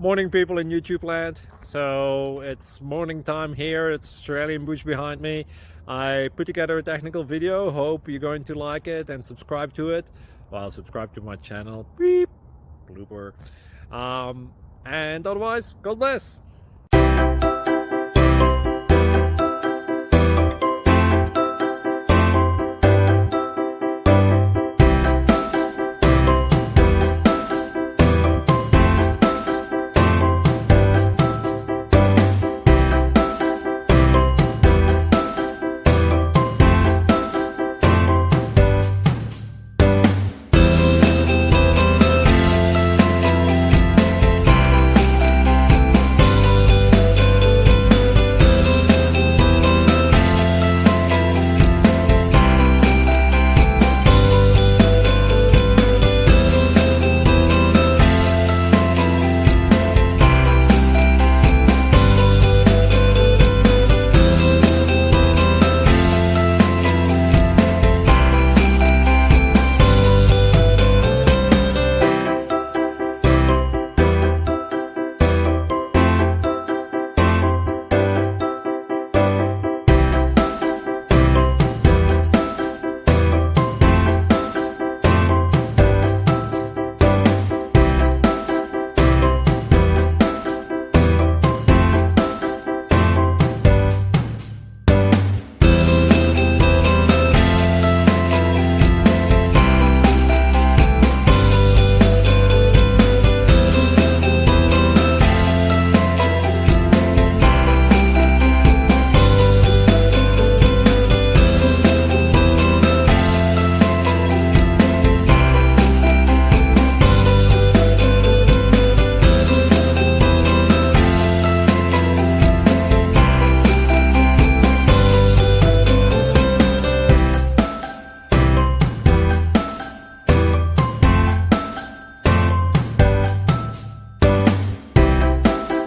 Morning, people in YouTube land. So it's morning time here. It's Australian bush behind me. I put together a technical video. Hope you're going to like it and subscribe to it. Well, subscribe to my channel. Beep. Blooper. And otherwise, God bless.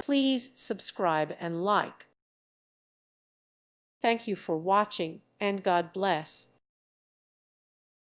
Please subscribe and like. Thank you for watching, and God bless.